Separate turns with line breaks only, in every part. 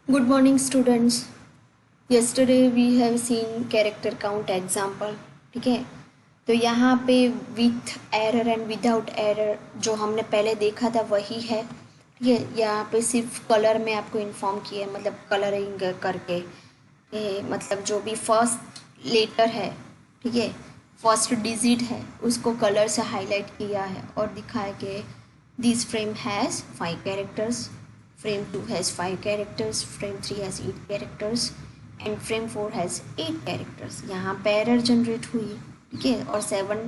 Good morning, students. Yesterday we have seen character count example. ठीक है, तो यहाँ पे with error and without error जो हमने पहले देखा था वही है. ठीक है, यहाँ पे सिर्फ कलर में आपको इन्फॉर्म किया है, मतलब कलरिंग करके मतलब जो भी फर्स्ट लेटर है, ठीक है, फर्स्ट डिजिट है, उसको कलर से हाईलाइट किया है और दिखाया कि this frame has 5 characters, frame 2 has 5 characters, frame 3 has 8 characters and frame 4 has 8 characters. यहाँ पे एरर जनरेट हुई, ठीक है, और 7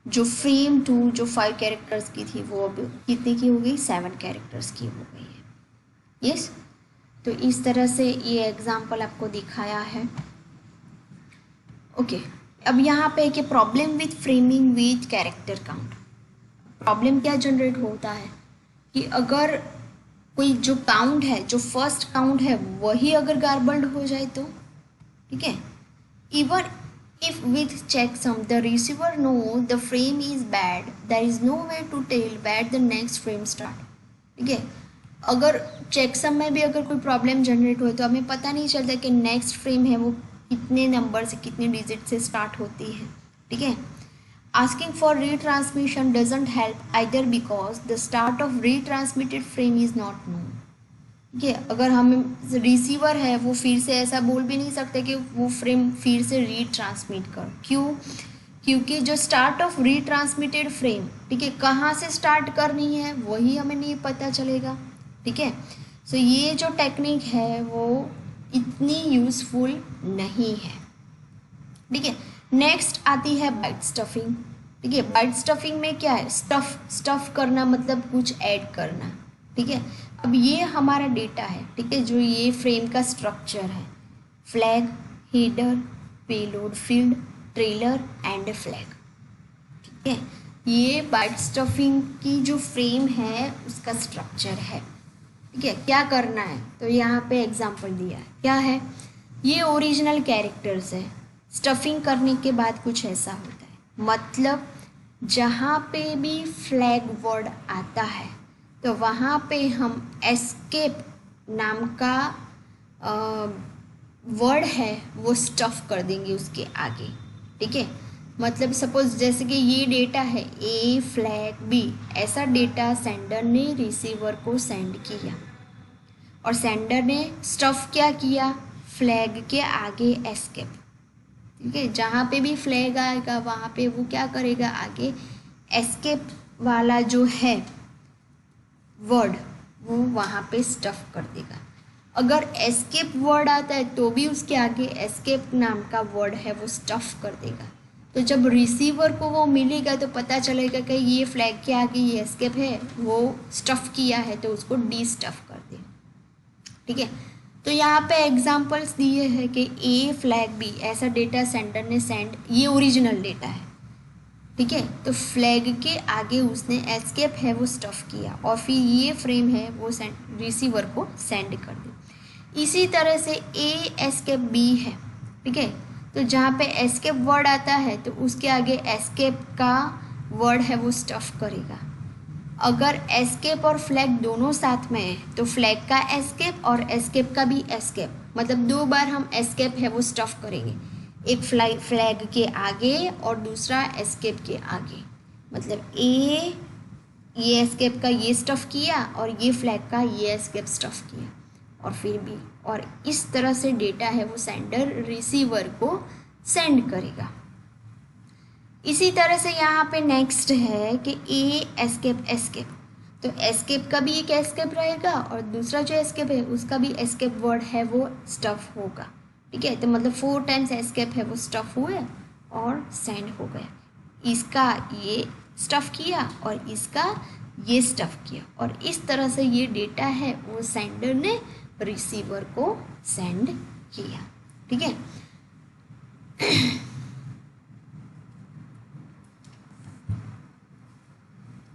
जो फ्रेम 2 जो 5 कैरेक्टर्स की थी वो अब कितने की हो गई, 7 कैरेक्टर्स की हो गई है. यस, तो इस तरह से ये एग्जाम्पल आपको दिखाया है. ओके, अब यहाँ पे एक problem with framing with character count. Problem क्या जनरेट होता है कि अगर कोई जो काउंट है, जो फर्स्ट काउंट है, वही अगर गार्बल्ड हो जाए तो, ठीक है, even if with checksum the receiver know the frame is bad, there is no way to tell bad the next frame start. ठीक है, अगर चेकसम में भी अगर कोई प्रॉब्लम जनरेट हो तो हमें पता नहीं चलता कि नेक्स्ट फ्रेम है वो कितने नंबर से, कितने डिजिट से स्टार्ट होती है. ठीक है, asking for retransmission doesn't help either because the start of retransmitted frame is not known. ठीक है, अगर हम रिसीवर है वो फिर से ऐसा बोल भी नहीं सकते कि वो फ्रेम फिर से रीट्रांसमिट कर. क्यों? क्योंकि जो स्टार्ट ऑफ रीट्रांसमिटेड फ्रेम, ठीक है, कहाँ से स्टार्ट करनी है वही हमें नहीं पता चलेगा. ठीक है, सो ये जो टेक्निक है वो इतनी यूजफुल नहीं है. ठीक है, नेक्स्ट आती है बाइट स्टफिंग. ठीक है, बाइट स्टफिंग में क्या है, स्टफ करना मतलब कुछ ऐड करना. ठीक है, अब ये हमारा डेटा है, ठीक है, जो ये फ्रेम का स्ट्रक्चर है, flag, header, payload field, trailer and flag. ठीक है, ये बाइट स्टफिंग की जो फ्रेम है उसका स्ट्रक्चर है. ठीक है, क्या करना है तो यहाँ पे एग्जाम्पल दिया है, क्या है, ये ओरिजिनल कैरेक्टर्स है. स्टफिंग करने के बाद कुछ ऐसा होता है, मतलब जहाँ पे भी फ्लैग वर्ड आता है तो वहाँ पे हम एस्केप नाम का वर्ड है वो स्टफ कर देंगे उसके आगे. ठीक है, मतलब सपोज जैसे कि ये डेटा है ए फ्लैग बी, ऐसा डेटा सेंडर ने रिसीवर को सेंड किया और सेंडर ने स्टफ क्या किया, फ्लैग के आगे एस्केप. ठीक है, जहाँ पे भी फ्लैग आएगा वहाँ पे वो क्या करेगा, आगे एस्केप वाला जो है वर्ड वो वहाँ पे स्टफ कर देगा. अगर एस्केप वर्ड आता है तो भी उसके आगे एस्केप नाम का वर्ड है वो स्टफ कर देगा. तो जब रिसीवर को वो मिलेगा तो पता चलेगा कि ये फ्लैग के आगे ये एस्केप है, वो स्टफ किया है तो उसको डी स्टफ कर दे. ठीक है, तो यहाँ पे एग्जांपल्स दिए हैं कि ए फ्लैग बी, ऐसा डेटा सेंडर ने सेंड, ये ओरिजिनल डेटा है. ठीक है, तो फ्लैग के आगे उसने एस्केप है वो स्टफ किया और फिर ये फ्रेम है वो रिसीवर को सेंड कर दे. इसी तरह से ए एस्केप बी है. ठीक है, तो जहाँ पे एस्केप वर्ड आता है तो उसके आगे एस्केप का वर्ड है वो स्टफ करेगा. अगर एस्केप और फ्लैग दोनों साथ में है तो फ्लैग का एस्केप और एस्केप का भी एस्केप, मतलब 2 बार हम एस्केप है वो स्टफ करेंगे, एक फ्लैग के आगे और दूसरा एस्केप के आगे. मतलब ए ये एस्केप का ये स्टफ किया और ये फ्लैग का ये एस्केप स्टफ किया और फिर भी, और इस तरह से डेटा है वो सेंडर रिसीवर को सेंड करेगा. इसी तरह से यहाँ पे नेक्स्ट है कि ए एस्केप एस्केप, तो एस्केप का भी एक एस्केप रहेगा और दूसरा जो एस्केप है उसका भी एस्केप वर्ड है वो स्टफ होगा. ठीक है, तो मतलब 4 टाइम्स एस्केप है वो स्टफ हुए और सेंड हो गया. इसका ये स्टफ किया और इसका ये स्टफ किया और इस तरह से ये डेटा है वो सेंडर ने रिसीवर को सेंड किया. ठीक है,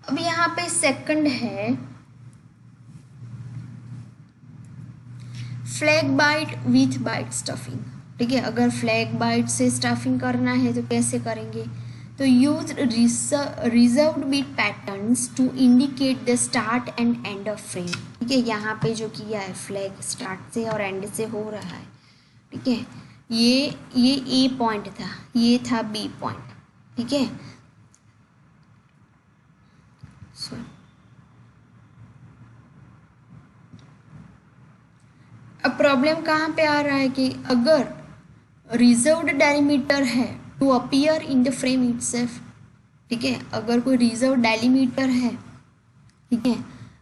अब यहाँ पे सेकंड है flag byte with byte stuffing. ठीक है, अगर फ्लैग बाइट से स्टफिंग करना है तो कैसे करेंगे, तो तो use reserved bit patterns to indicate the start and end of frame. ठीक है, यहाँ पे जो किया है फ्लैग स्टार्ट से और एंड से हो रहा है। ठीक है, ये ए पॉइंट था, ये था बी पॉइंट। ठीक है, अब प्रॉब्लम कहाँ पे आ रहा है कि अगर रिजर्व्ड डेलीमीटर है to appear in the frame itself. ठीक है, अगर कोई रिजर्व डेलीमीटर है, ठीक है,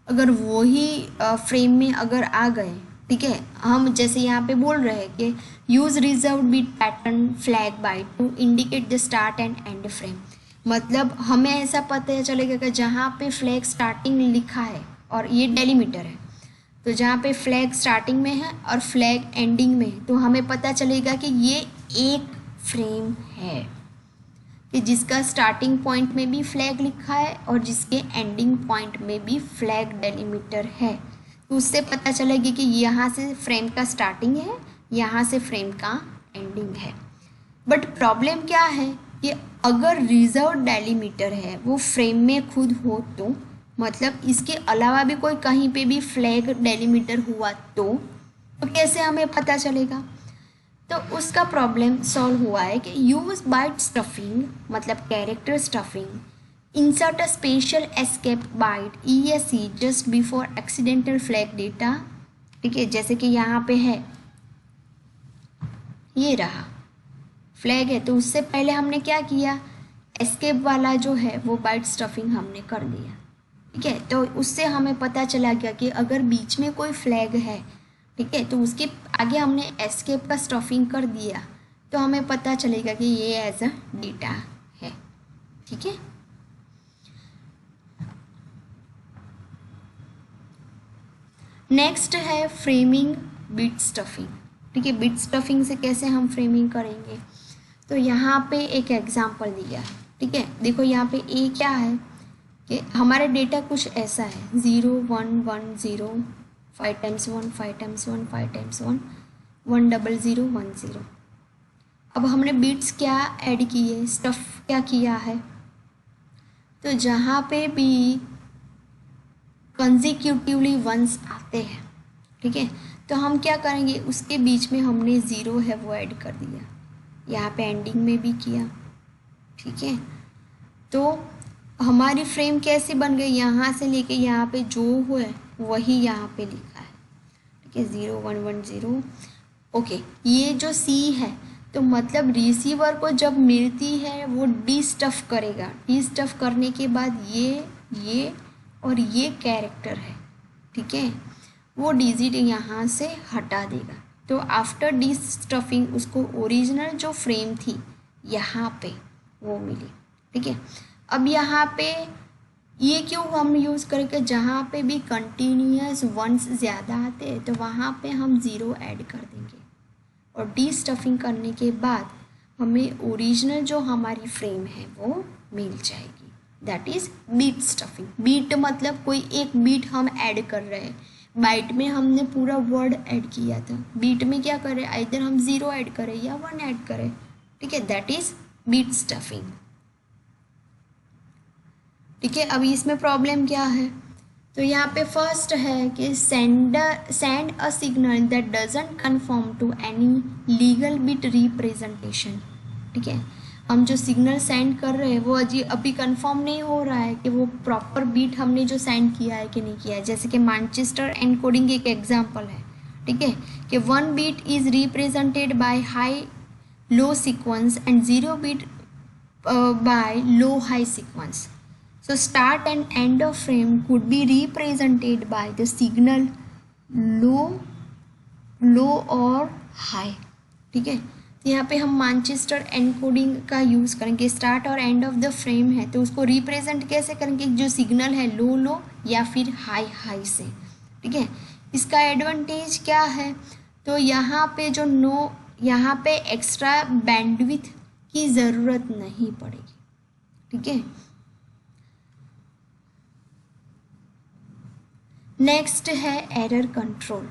अगर वही फ्रेम में अगर आ गए, ठीक है, हम जैसे यहाँ पे बोल रहे हैं कि use reserve bit pattern flag byte to indicate the start and end frame. मतलब हमें ऐसा पता चलेगा कि जहाँ पे फ्लैग स्टार्टिंग लिखा है और ये डेलीमीटर है, तो जहाँ पे फ्लैग स्टार्टिंग में है और फ्लैग एंडिंग में है, तो हमें पता चलेगा कि ये एक फ्रेम है कि जिसका स्टार्टिंग पॉइंट में भी फ्लैग लिखा है और जिसके एंडिंग पॉइंट में भी फ्लैग डेलीमीटर है। तो उससे पता चलेगी कि यहाँ से फ्रेम का स्टार्टिंग है, यहाँ से फ्रेम का एंडिंग है। बट प्रॉब्लम क्या है कि अगर रिजर्व डेलीमीटर है वो फ्रेम में खुद हो, तो मतलब इसके अलावा भी कोई कहीं पे भी फ्लैग डेलीमीटर हुआ तो कैसे हमें पता चलेगा? तो उसका प्रॉब्लम सॉल्व हुआ है कि यूज बाइट स्टफिंग, मतलब character stuffing, insert a special escape byte ESE just before accidental flag data. ठीक है, जैसे कि यहाँ पे है, ये रहा फ्लैग है, तो उससे पहले हमने क्या किया, एस्केप वाला जो है वो बाइट स्टफिंग हमने कर दिया। ठीक है, तो उससे हमें पता चला गया कि अगर बीच में कोई फ्लैग है, ठीक है, तो उसके आगे हमने एस्केप का स्टफिंग कर दिया, तो हमें पता चलेगा कि ये एज अ डेटा है। ठीक है, नेक्स्ट है फ्रेमिंग बिट स्टफिंग। ठीक है, बिट स्टफिंग से कैसे हम फ्रेमिंग करेंगे, तो यहाँ पे एक एग्जांपल दिया है। ठीक है, देखो यहाँ पे ए क्या है कि हमारा डेटा कुछ ऐसा है 0 1 1 0 5 टाइम्स 1 5 टाइम्स 1 5 टाइम्स 1 1 0 0 1 0। अब हमने बिट्स क्या ऐड किए, स्टफ क्या किया है, तो जहाँ पे भी कंसेक्यूटिवली वंस आते हैं, ठीक है, तो हम क्या करेंगे, उसके बीच में हमने 0 है वो ऐड कर दिया, यहाँ पे एंडिंग में भी किया। ठीक है, तो हमारी फ्रेम कैसे बन गई, यहाँ से लेके यहाँ पे जो हुआ है वही यहाँ पे लिखा है। ठीक है, 0 1 1 0। ओके, ये जो C है, तो मतलब रिसीवर को जब मिलती है वो डी स्टफ करेगा, डी स्टफ करने के बाद ये और ये कैरेक्टर है, ठीक है, वो डिजिट यहाँ से हटा देगा। तो आफ्टर डी स्टफिंग उसको ओरिजिनल जो फ्रेम थी यहाँ पे वो मिली। ठीक है, अब यहाँ पे ये क्यों हम यूज़ करेंगे, जहाँ पे भी कंटिन्यूस वंस ज़्यादा आते हैं तो वहाँ पे हम 0 ऐड कर देंगे और डी स्टफिंग करने के बाद हमें ओरिजिनल जो हमारी फ्रेम है वो मिल जाएगी। That is bit stuffing. Bit मतलब कोई एक बीट हम ऐड कर रहे हैं, बाइट में हमने पूरा वर्ड ऐड किया था, बीट में क्या करें, आइदर हम 0 ऐड करें या 1 ऐड करें। ठीक है, दैट इज़ बीट स्टफिंग। ठीक है, अभी इसमें प्रॉब्लम क्या है, तो यहाँ पे फर्स्ट है कि send a signal that doesn't confirm to any legal bit representation. ठीक है, हम जो सिग्नल सेंड कर रहे हैं वो अभी कंफर्म नहीं हो रहा है कि वो प्रॉपर बीट हमने जो सेंड किया है कि नहीं किया है। जैसे कि मैनचेस्टर एनकोडिंग एक एग्जांपल है। ठीक है, कि 1 bit is represented by high low sequence and 0 bit by low high sequence. So start and end of frame could be represented by the signal low or high। ठीक है, तो यहाँ पे हम मैनचेस्टर एनकोडिंग का यूज़ करेंगे। Start और end of the frame है तो उसको रिप्रेजेंट कैसे करेंगे, जो सिग्नल है लो या फिर हाई से। ठीक है, इसका एडवांटेज क्या है, तो यहाँ पे यहाँ पे एक्स्ट्रा बैंडविड्थ की ज़रूरत नहीं पड़ेगी। ठीक है, नेक्स्ट है एरर कंट्रोल।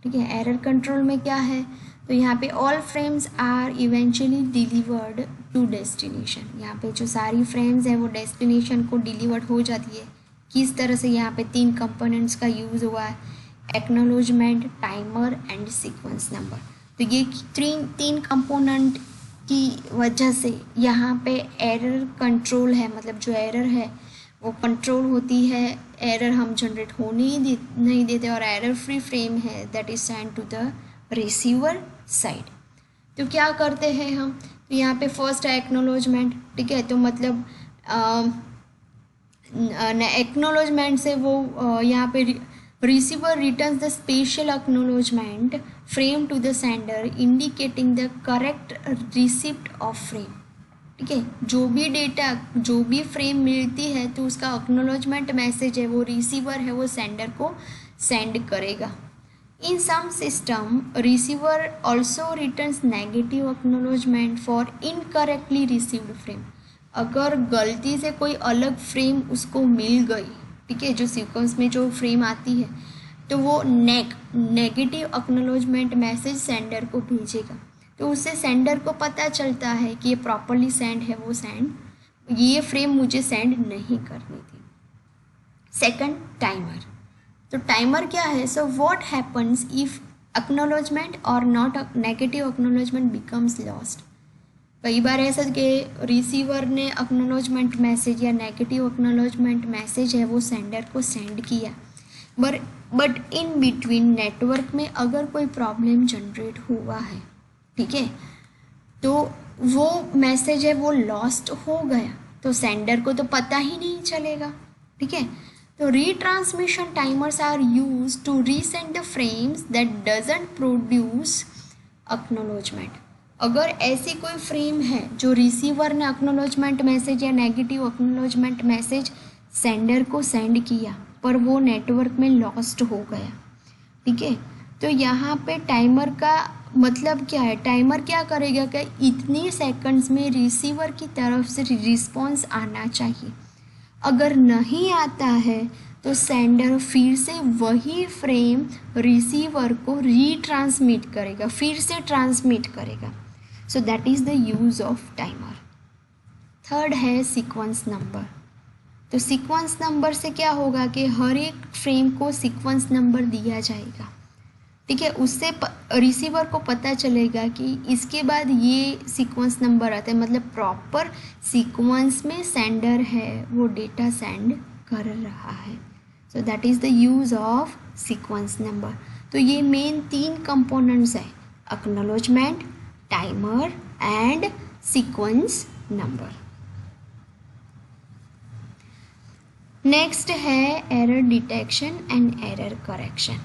ठीक है, एरर कंट्रोल में क्या है, तो यहाँ पे all frames are eventually delivered to destination. यहाँ पे जो सारी फ्रेम्स है वो डेस्टिनेशन को डिलीवर्ड हो जाती है। किस तरह से? यहाँ पे 3 कंपोनेंट्स का यूज़ हुआ है, acknowledgement, timer and sequence number. तो ये तीन कंपोनेंट की वजह से यहाँ पे एरर कंट्रोल है, मतलब जो एरर है वो कंट्रोल होती है, एरर हम जनरेट होने ही नहीं देते, और एरर फ्री फ्रेम है that is send to the receiver side. तो क्या करते हैं हम? तो यहाँ पे फर्स्ट है एक्नॉलेजमेंट, ठीक है। तो मतलब एक्नॉलेजमेंट से वो यहाँ पे receiver returns the special acknowledgement frame to the sender indicating the correct receipt of frame, ठीक है। जो भी डेटा, जो भी फ्रेम मिलती है तो उसका एक्नॉलेजमेंट मैसेज है वो रिसीवर है वो सेंडर को सेंड करेगा। In some system receiver also returns negative acknowledgement for incorrectly received frame. अगर गलती से कोई अलग फ्रेम उसको मिल गई, ठीक है, जो सीक्वेंस में जो फ्रेम आती है, तो वो नेगेटिव एक्नॉलेजमेंट मैसेज सेंडर को भेजेगा। तो उससे सेंडर को पता चलता है कि ये प्रॉपरली सेंड है, वो सेंड, ये फ्रेम मुझे सेंड नहीं करनी थी। Second, timer. तो टाइमर क्या है? So what happens if acknowledgement or not negative acknowledgement becomes lost. कई बार ऐसा कि रिसीवर ने एक्नॉलेजमेंट मैसेज या नेगेटिव एक्नॉलेजमेंट मैसेज है वो सेंडर को सेंड किया, बट इन बिटवीन नेटवर्क में अगर कोई प्रॉब्लम जनरेट हुआ है, ठीक है, तो वो मैसेज है वो लॉस्ट हो गया, तो सेंडर को तो पता ही नहीं चलेगा, ठीक है। तो retransmission timers are use to resend the frames that doesn't produce acknowledgement. अगर ऐसी कोई फ्रेम है जो रिसीवर ने एक्नॉलेजमेंट मैसेज या नेगेटिव एक्नॉलेजमेंट मैसेज सेंडर को सेंड किया पर वो नेटवर्क में लॉस्ट हो गया, ठीक है, तो यहाँ पे टाइमर का मतलब क्या है? टाइमर क्या करेगा कि इतने सेकंड्स में रिसीवर की तरफ से रिस्पॉन्स आना चाहिए। अगर नहीं आता है तो सेंडर फिर से वही फ्रेम रिसीवर को रीट्रांसमिट करेगा, फिर से ट्रांसमिट करेगा। सो that is the use off timer. Third है सीक्वेंस नंबर। तो सीक्वेंस नंबर से क्या होगा कि हर एक फ्रेम को सीक्वेंस नंबर दिया जाएगा, ठीक है। उससे रिसीवर को पता चलेगा कि इसके बाद ये सीक्वेंस नंबर आता है, मतलब प्रॉपर सीक्वेंस में सेंडर है वो डेटा सेंड कर रहा है। So that is the use of sequence number. तो ये मेन 3 कंपोनेंट्स है, acknowledgement, timer and sequence number. Next है error detection and error correction.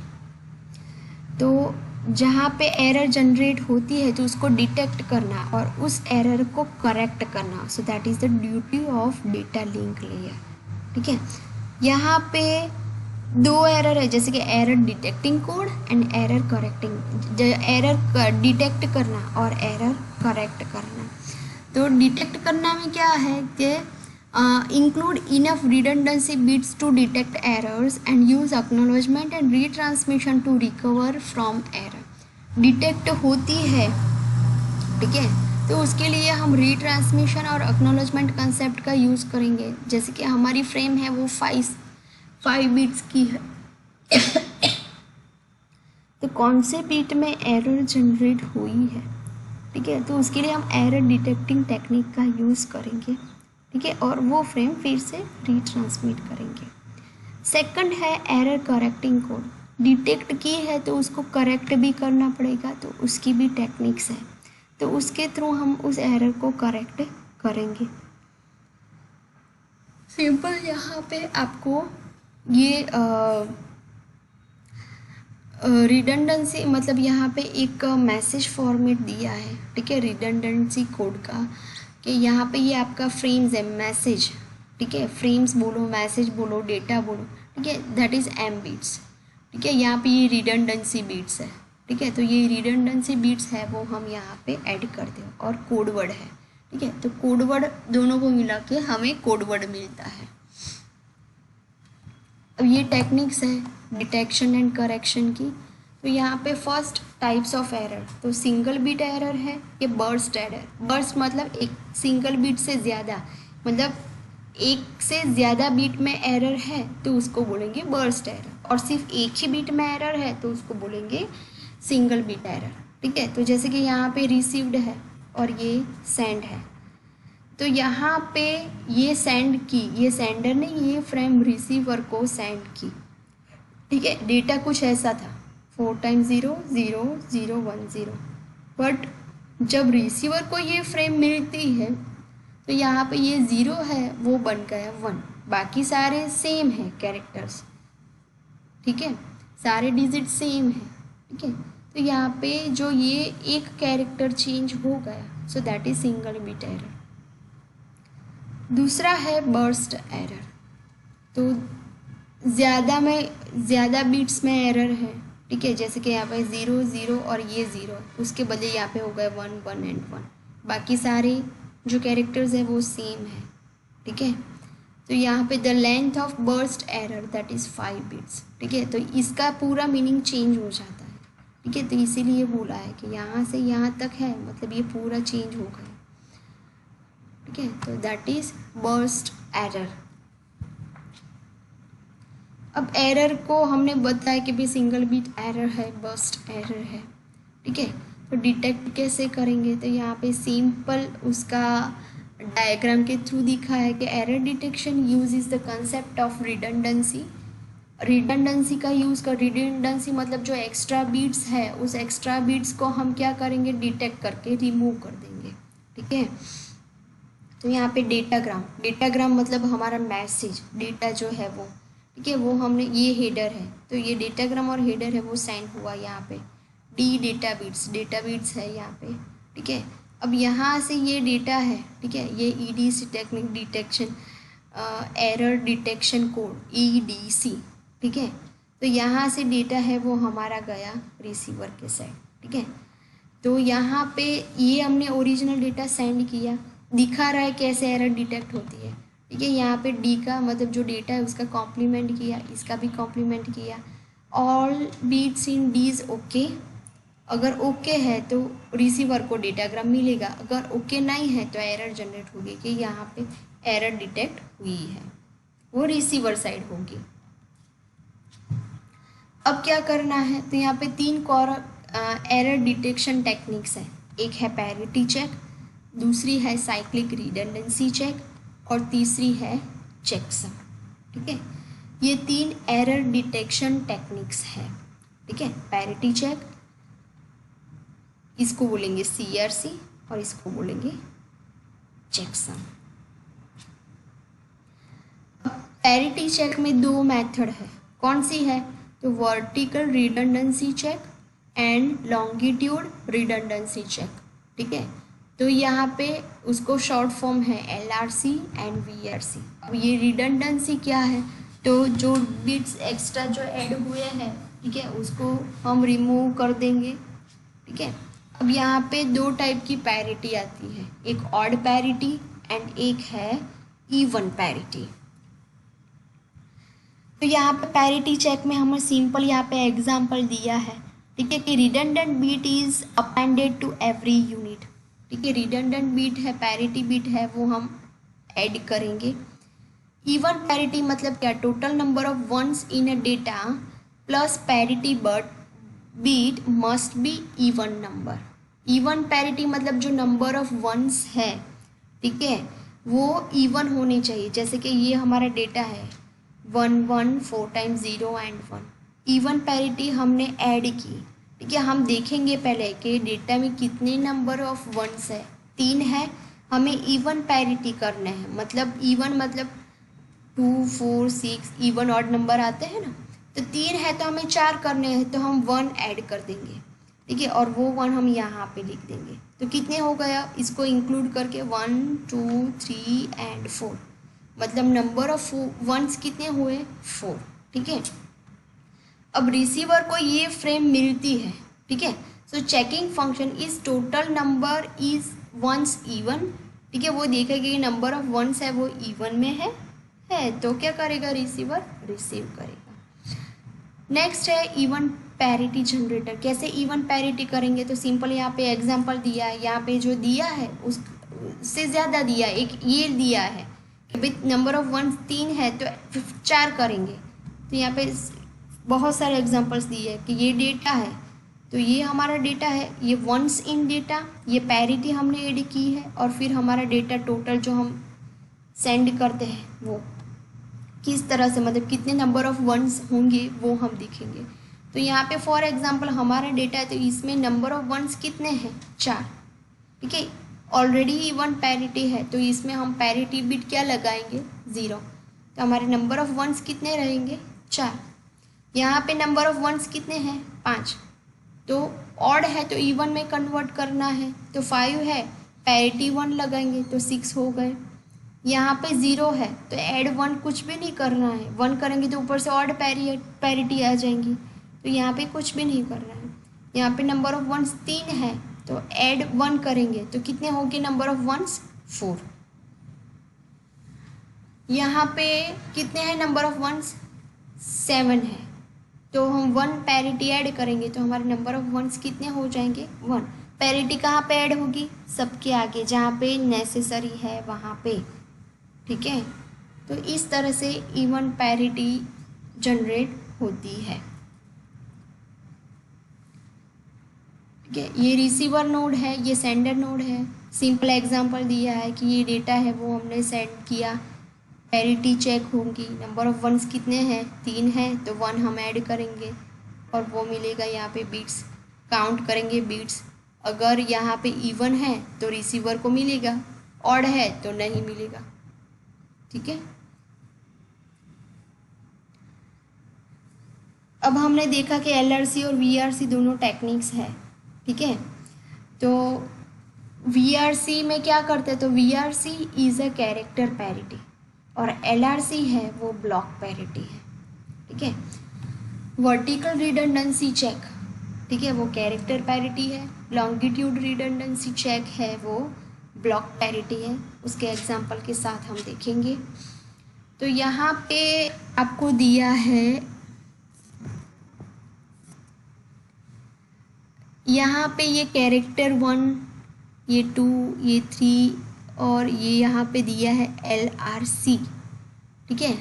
तो जहाँ पे एरर जनरेट होती है तो उसको डिटेक्ट करना और उस एरर को करेक्ट करना, सो that is the duty of data link layer, ठीक है। यहाँ पे 2 एरर है, जैसे कि error detecting code and error correcting. Error detect करना और एरर करेक्ट करना। तो डिटेक्ट करना में क्या है कि include enough redundancy bits to detect errors and use acknowledgement and retransmission to recover from error। Detect होती है, ठीक है, तो उसके लिए हम रीट्रांसमिशन और एक्नॉलेजमेंट कंसेप्ट का यूज़ करेंगे। जैसे कि हमारी फ्रेम है वो 5 बिट्स की है तो कौन से बिट में एरर जनरेट हुई है, ठीक है, तो उसके लिए हम एरर डिटेक्टिंग टेक्निक का यूज़ करेंगे, ठीक है, और वो फ्रेम फिर से रीट्रांसमिट करेंगे। सेकंड है एरर करेक्टिंग कोड। डिटेक्ट की है तो उसको करेक्ट भी करना पड़ेगा, तो उसकी भी टेक्निक्स है, तो उसके थ्रू हम उस एरर को करेक्ट करेंगे। सिंपल यहाँ पे आपको ये रिडंडेंसी मतलब यहाँ पे एक मैसेज फॉर्मेट दिया है, ठीक है, रिडंडेंसी कोड का, कि यहाँ पे ये आपका फ्रेम्स है, मैसेज, ठीक है, फ्रेम्स बोलो, मैसेज बोलो, डेटा बोलो, ठीक है, दैट इज़ एम बीट्स, ठीक है। यहाँ पे ये रिडंडेंसी बीट्स है, ठीक है, तो ये रिडंडेंसी बीट्स है वो हम यहाँ पे ऐड कर दें, और कोड वर्ड है, ठीक है, तो कोड वर्ड दोनों को मिला के हमें कोड वर्ड मिलता है। अब ये टेक्निक्स है डिटेक्शन एंड करेक्शन की। तो यहाँ पे फर्स्ट टाइप्स ऑफ एरर, तो सिंगल बीट एरर है, ये बर्स्ट एरर। बर्स्ट मतलब एक सिंगल बीट से ज़्यादा, मतलब एक से ज़्यादा बीट में एरर है तो उसको बोलेंगे बर्स्ट एरर, और सिर्फ एक ही बीट में एरर है तो उसको बोलेंगे सिंगल बीट एरर। ठीक है, तो जैसे कि यहाँ पे रिसीव्ड है और ये सेंड है, तो यहाँ पे ये सेंड की, ये सेंडर ने ये फ्रेम रिसीवर को सेंड की। ठीक है, डेटा कुछ ऐसा था 4 टाइम्स 0 0 0 1 0, बट जब रिसीवर को ये फ्रेम मिलती है तो यहाँ पे ये 0 है वो बन गया 1, बाकी सारे सेम है कैरेक्टर्स। ठीक है, सारे डिजिट सेम है। ठीक है, तो यहाँ पे जो ये एक कैरेक्टर चेंज हो गया, so that is single bit error. दूसरा है बर्स्ट एरर, तो ज़्यादा बीट्स में एरर है। ठीक है, जैसे कि यहाँ पे 0 0 और ये 0, उसके बदले यहाँ पे हो गए 1 1 एंड 1, बाकी सारे जो कैरेक्टर्स है वो सेम है। ठीक है, तो यहाँ पे the length of burst error that is 5 bits. ठीक है, तो इसका पूरा मीनिंग चेंज हो जाता है। ठीक है, तो इसीलिए बोला है कि यहाँ से यहाँ तक है, मतलब ये पूरा चेंज हो गया। ठीक है, तो दैट इज़ बर्स्ट एरर। अब एरर को हमने बताया कि भी सिंगल बीट एरर है, बर्स्ट एरर है। ठीक है, तो डिटेक्ट कैसे करेंगे, तो यहाँ पे सिंपल उसका डायग्राम के थ्रू दिखा है कि error detection use is the concept of redundancy. Redundancy का यूज़ कर, रिडंडेंसी मतलब जो एक्स्ट्रा बीट्स है उस एक्स्ट्रा बीट्स को हम क्या करेंगे, डिटेक्ट करके रिमूव कर देंगे। ठीक है, तो यहाँ पे डेटाग्राम मतलब हमारा मैसेज, डेटा जो है वो। ठीक है, वो हमने, ये हेडर है, तो ये डेटाग्राम और हेडर है वो सेंड हुआ यहाँ पे। डेटा बीट्स है यहाँ पे। ठीक है, अब यहाँ से ये डेटा है। ठीक है, ये EDC technique detection, error detection code EDC। ठीक है, तो यहाँ से डेटा है वो हमारा गया रिसीवर के साइड। ठीक है, तो यहाँ पे ये हमने ओरिजिनल डेटा सेंड किया, दिखा रहा है कैसे एरर डिटेक्ट होती है। ठीक है, यहाँ पे डी का मतलब जो डेटा है उसका कॉम्प्लीमेंट किया, इसका भी कॉम्प्लीमेंट किया। ऑल बीट्स इन डीज ओके, अगर ओके है तो रिसीवर को डेटाग्राम मिलेगा, अगर ओके नहीं है तो एरर जनरेट होगी कि यहाँ पे एरर डिटेक्ट हुई है, वो रिसीवर साइड होगी। अब क्या करना है, तो यहाँ पे 3 एरर डिटेक्शन टेक्निक्स हैं। एक है पैरिटी चेक, दूसरी है साइक्लिक रिडंडेंसी चेक, और तीसरी है चेकसम। ठीक है, ये 3 एरर डिटेक्शन टेक्निक्स हैं। ठीक है, पैरिटी चेक, इसको बोलेंगे CRC, और इसको बोलेंगे चेकसम। पैरिटी चेक में 2 मेथड है, कौन सी है, तो vertical redundancy check and longitude redundancy check. ठीक है, तो यहाँ पे उसको शॉर्ट फॉर्म है LRC एंड VRC। अब ये रिडंडेंसी क्या है, तो जो बिट्स एक्स्ट्रा जो ऐड हुए हैं, ठीक है, उसको हम रिमूव कर देंगे। ठीक है, अब यहाँ पे 2 टाइप की पैरिटी आती है, एक ऑड पैरिटी एंड एक है इवन पैरिटी। तो यहाँ पे पैरिटी चेक में हमें सिंपल यहाँ पे एग्जांपल दिया है। ठीक है, कि redundant bit is appended to every unit. ठीक है, रिडंडेंट बीट है, पैरिटी बीट है, वो हम ऐड करेंगे। इवन पैरिटी मतलब क्या, total number of ones in a data plus parity bit must be even number. Even parity मतलब जो नंबर ऑफ वंस है, ठीक है, वो इवन होनी चाहिए। जैसे कि ये हमारा डेटा है 1 1 4 टाइम्स 0 एंड 1, इवन पैरिटी हमने ऐड की। ठीक है, हम देखेंगे पहले कि डेटा में कितने नंबर ऑफ वंस है, 3 है, हमें इवन पैरिटी करना है। मतलब इवन मतलब 2 4 6 इवन ऑड नंबर आते हैं ना, तो 3 है तो हमें 4 करने हैं, तो हम 1 ऐड कर देंगे। ठीक है, और वो 1 हम यहाँ पे लिख देंगे, तो कितने हो गया, इसको इंक्लूड करके 1 2 3 एंड 4, मतलब नंबर ऑफ वंस कितने हुए, 4। ठीक है, अब रिसीवर को ये फ्रेम मिलती है। ठीक है, so checking function is total number is once even. ठीक है, वो देखेगा कि नंबर ऑफ वंस है वो इवन में है तो क्या करेगा, रिसीवर रिसीव करेगा। नेक्स्ट है इवन पैरिटी जनरेटर। कैसे इवन पैरिटी करेंगे, तो सिंपल यहाँ पे एग्जांपल दिया है, यहाँ पे जो दिया है उससे ज़्यादा दिया है, एक ये दिया है विथ नंबर ऑफ वंस 3 है तो 4 करेंगे। तो यहाँ पे बहुत सारे एग्जांपल्स दिए हैं कि ये डेटा है, तो ये हमारा डेटा है, ये वंस इन डेटा, ये पैरिटी हमने ऐड की है, और फिर हमारा डेटा टोटल जो हम सेंड करते हैं वो किस तरह से, मतलब कितने नंबर ऑफ वंस होंगे वो हम देखेंगे। तो यहाँ पे फॉर एग्जांपल हमारा डेटा है, तो इसमें नंबर ऑफ वंस कितने हैं, 4, ठीक है। ऑलरेडी इवन पैरिटी है, तो इसमें हम पैरिटी बिट क्या लगाएंगे, 0, तो हमारे नंबर ऑफ वंस कितने रहेंगे, 4। यहाँ पे नंबर ऑफ वंस कितने हैं, 5, तो ऑड है तो इवन में कन्वर्ट करना है, तो 5 है, पैरिटी 1 लगाएंगे तो 6 हो गए। यहाँ पे 0 है तो ऐड 1 कुछ भी नहीं करना है, 1 करेंगे तो ऊपर से ऑड पैरिटी आ जाएंगी, तो यहाँ पे कुछ भी नहीं करना है। यहाँ पे नंबर ऑफ वंस 3 है तो ऐड 1 करेंगे तो कितने होंगे नंबर ऑफ वंस, 4। यहाँ पे कितने हैं नंबर ऑफ वंस, 7 है, तो हम 1 पैरिटी ऐड करेंगे तो हमारे नंबर ऑफ वंस कितने हो जाएंगे, 1। पैरिटी कहाँ पे ऐड होगी, सबके आगे, जहाँ पे नेसेसरी है वहाँ पे, ठीक है। तो इस तरह से इवन पैरिटी जनरेट होती है, ठीक है। ये रिसीवर नोड है, ये सेंडर नोड है। सिंपल एग्जांपल दिया है कि ये डेटा है वो हमने सेंड किया, पैरिटी चेक होगी, नंबर ऑफ वंस कितने हैं, 3 हैं, तो 1 हम ऐड करेंगे और वो मिलेगा। यहाँ पे बीट्स काउंट करेंगे, बीट्स अगर यहाँ पे इवन है तो रिसीवर को मिलेगा, ऑड है तो नहीं मिलेगा, ठीक है। अब हमने देखा कि LRC और VRC दोनों टेक्निक्स है, ठीक है। तो VRC में क्या करते हैं, तो VRC is a character parity और LRC है वो ब्लॉक पैरिटी है, ठीक है। वर्टिकल रिडंडेंसी चेक, ठीक है, वो कैरेक्टर पैरिटी है। लॉन्गिट्यूड रिडंडेंसी चेक है वो ब्लॉक पैरिटी है। उसके एग्जांपल के साथ हम देखेंगे। तो यहाँ पे आपको दिया है, यहाँ पे ये कैरेक्टर 1, ये 2, ये 3 और ये यहाँ पे दिया है LRC, ठीक है।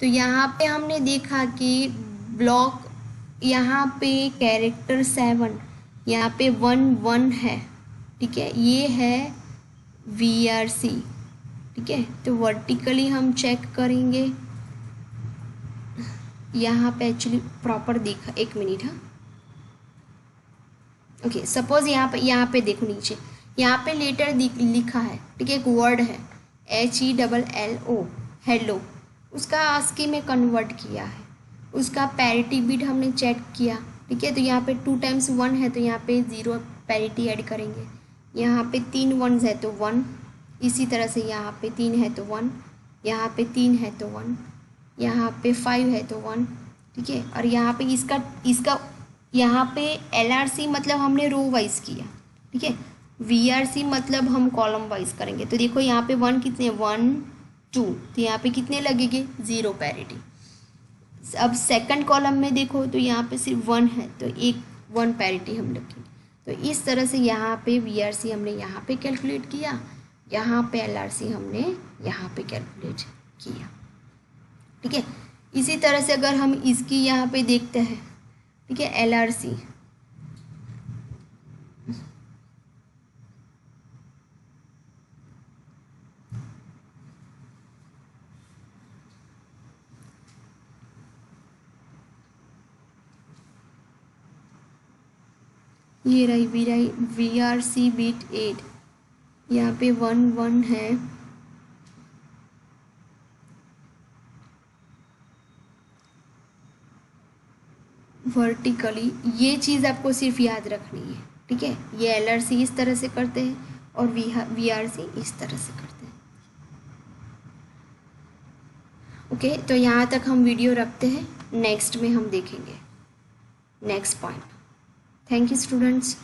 तो यहाँ पे हमने देखा कि ब्लॉक, यहाँ पे कैरेक्टर 7, यहाँ पे 1 1 है, ठीक है, ये है VRC, ठीक है। तो वर्टिकली हम चेक करेंगे, यहाँ पे एक्चुअली प्रॉपर देखा, 1 मिनट, हाँ, ओके। सपोज यहाँ पे देखो नीचे, यहाँ पे लेटर लिखा है, ठीक है, एक वर्ड है HELLO, हेलो, उसका ASCII में कन्वर्ट किया है, उसका पैरिटी बिट हमने चेक किया, ठीक है। तो यहाँ पे 2 टाइम्स 1 है तो यहाँ पे 0 पैरिटी ऐड करेंगे। यहाँ पे 3 1s है तो 1, इसी तरह से यहाँ पे 3 है तो 1, यहाँ पे 3 है तो 1, यहाँ पे 5 है तो 1, ठीक है। और यहाँ पे इसका यहाँ पे LRC मतलब हमने रो वाइज किया, ठीक है। VRC मतलब हम कॉलम वाइज करेंगे। तो देखो यहाँ पे 1 कितने, 1 2, तो यहाँ पे कितने लगेंगे, 0 पैरिटी। अब सेकंड कॉलम में देखो तो यहाँ पे सिर्फ 1 है तो 1 पैरिटी हम रखेंगे। तो इस तरह से यहाँ पे VRC हमने यहाँ पे कैलकुलेट किया, यहाँ पे LRC हमने यहाँ पे कैलकुलेट किया, ठीक है। इसी तरह से अगर हम इसकी यहाँ पे देखते हैं, ठीक है, LRC, ये रही VRC बिट 8, यहाँ पे 1 1 है, वर्टिकली। ये चीज़ आपको सिर्फ याद रखनी है, ठीक है। ये LRC इस तरह से करते हैं और VRC इस तरह से करते हैं, ओके। तो यहाँ तक हम वीडियो रखते हैं, नेक्स्ट में हम देखेंगे next point. Thank you students.